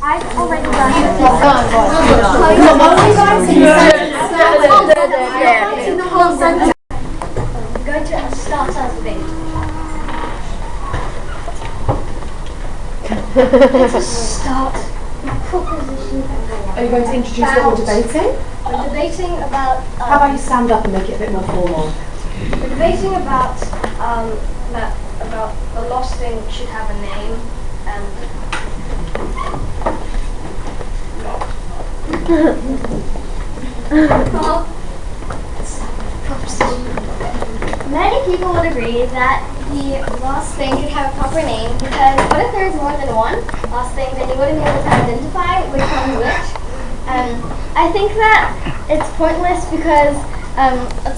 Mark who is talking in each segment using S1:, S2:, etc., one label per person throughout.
S1: I've already done it. I'm going to start our debate. Let's start the proposition.
S2: Are you going to introduce what we're debating?
S1: We're debating about.
S2: How about you stand up and make it a bit more formal?
S1: We're debating about the lost thing should have a name and. Many people would agree that the lost thing should have a proper name because what if there's more than one lost thing, then you wouldn't be able to identify which one's which. I think that it's pointless because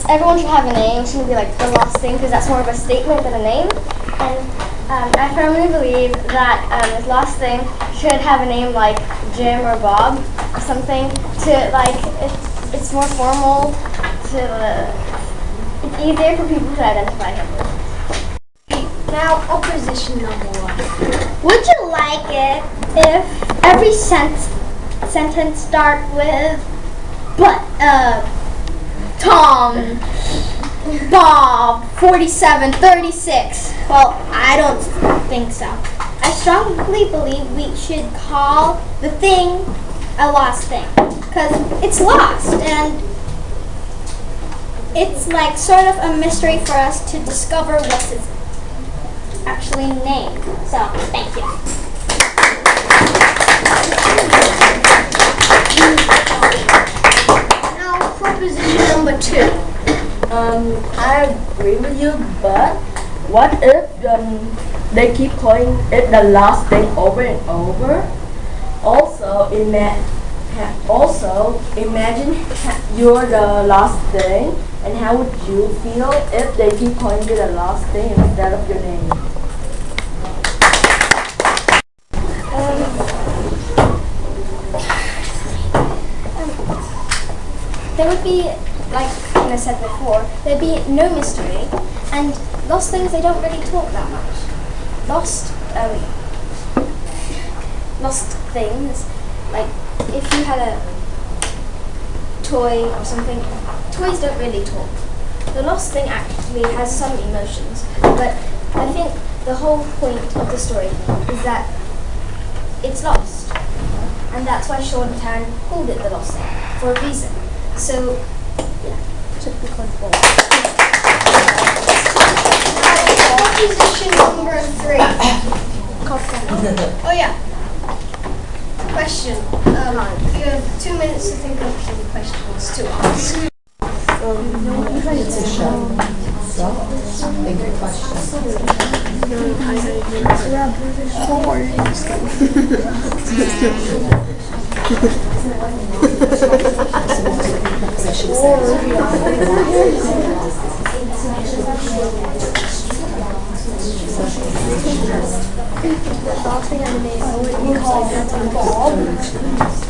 S1: everyone should have a name. It shouldn't be like the lost thing because that's more of a statement than a name. And I firmly believe that this lost thing should have a name like Jim or Bob or something to like it's more formal it's easier for people to identify him.
S3: Now, opposition number one.
S4: Would you like it if every sentence start with Tom, Bob, 47, 36? Well, I don't think so. I strongly believe we should call the thing a lost thing because it's lost and it's like sort of a mystery for us to discover what's its actually named. So, thank you.
S3: Now, proposition number two.
S5: I agree with you, but what if they keep calling it the last thing over and over? Also, imagine you're the last thing, and how would you feel if they keep calling you the last thing instead of your name?
S4: There would be, like I said before, there'd be no mystery, and lost things, they don't really talk that much. Lost things, like if you had a toy or something, toys don't really talk. The lost thing actually has some emotions, but I think the whole point of the story is that it's lost, and that's why Shaun Tan called it the lost thing, for a reason. So, yeah, typical ball.
S3: Proposition number three. Oh yeah. Question. You have 2 minutes to think of some questions to ask.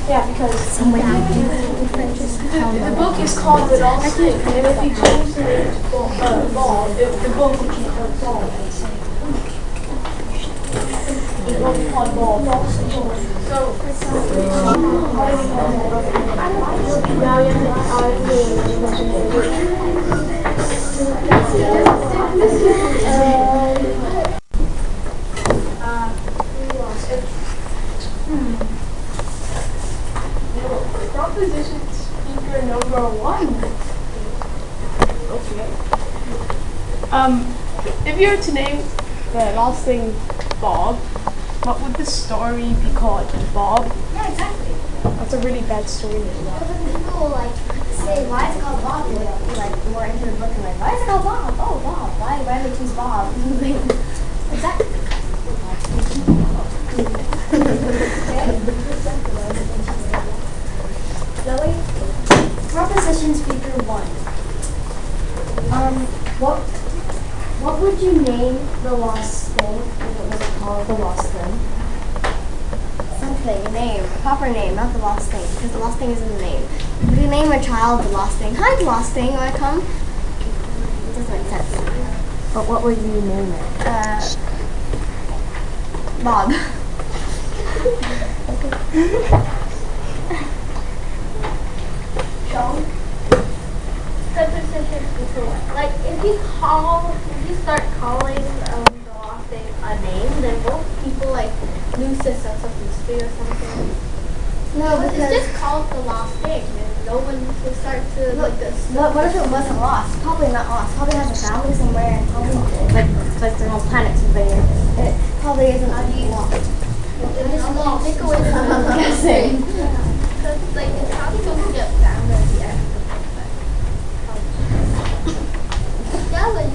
S1: Yeah, because the book is called The Lost Thing, and if you change the name to Bob, the book would be called Bob. It won't be called Bob. Proposition speaker number one.
S6: Okay. If you were to name the lost thing Bob, what would the story be called? Bob?
S1: Yeah, exactly.
S6: That's a really bad story.
S1: Because if people like say, why is it called Bob? They'll be like more into the book and like, why is it called Bob? Oh, Bob. Why do they choose Bob? Exactly. Zoe? Proposition speaker one. What would you name the lost thing if it was called the lost thing?
S4: Something, a name, a proper name, not the lost thing, because the lost thing isn't a name. If you name a child the lost thing, hi the lost thing, wanna come? It doesn't make sense. But what would you name it?
S1: Bob. Shaun? Prepositions before. Like, if you start calling the lost thing a name, then won't people like lose their sense of mystery or something? No,
S3: But
S1: because
S3: it's just called the lost thing, and no one will start to like this.
S1: what if it wasn't lost? Probably not lost. Probably has a family somewhere, and probably like their own planet somewhere. It probably isn't lost.
S3: It's lost.
S1: Take away from I'm guessing.
S3: Because like it's probably going to get found at the end. Yeah, but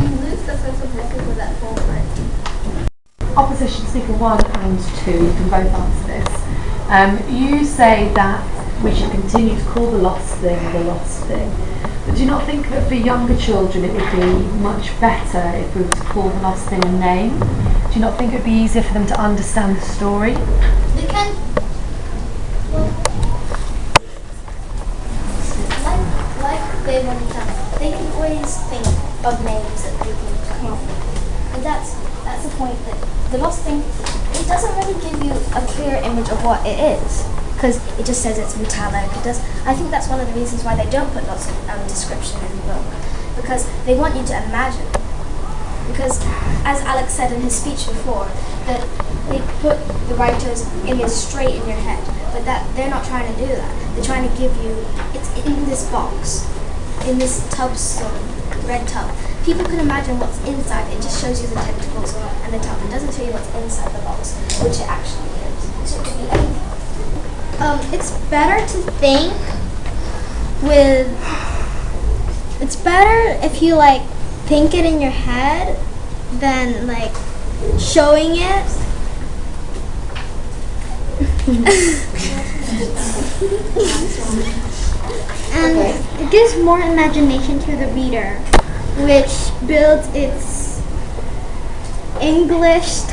S3: you lose the sense of mystery for that whole night.
S2: Opposition speaker 1 and 2, you can both answer this. You say that we should continue to call the lost thing the lost thing. But do you not think that for younger children it would be much better if we were to call the lost thing a name? Do you not think it would be easier for them to understand the story?
S3: They can.
S4: Like they want to, they can always think of names that they can come up with. And that's the point, that the lost thing, it doesn't really give you a clear image of what it is, because it just says it's metallic. I think that's one of the reasons why they don't put lots of description in the book, because they want you to imagine. Because as Alex said in his speech before, that they put the writer's image straight in your head, but that they're not trying to do that. They're trying to give you, it's in this box, in this tub stone, red tub. People can imagine what's inside. It just shows you the tentacles and the tub. It doesn't show you what's inside the box, which it actually is. So it could be anything.
S3: It's better to think with. It's better if you like think it in your head than like showing it. And it gives more imagination to the reader, which builds its English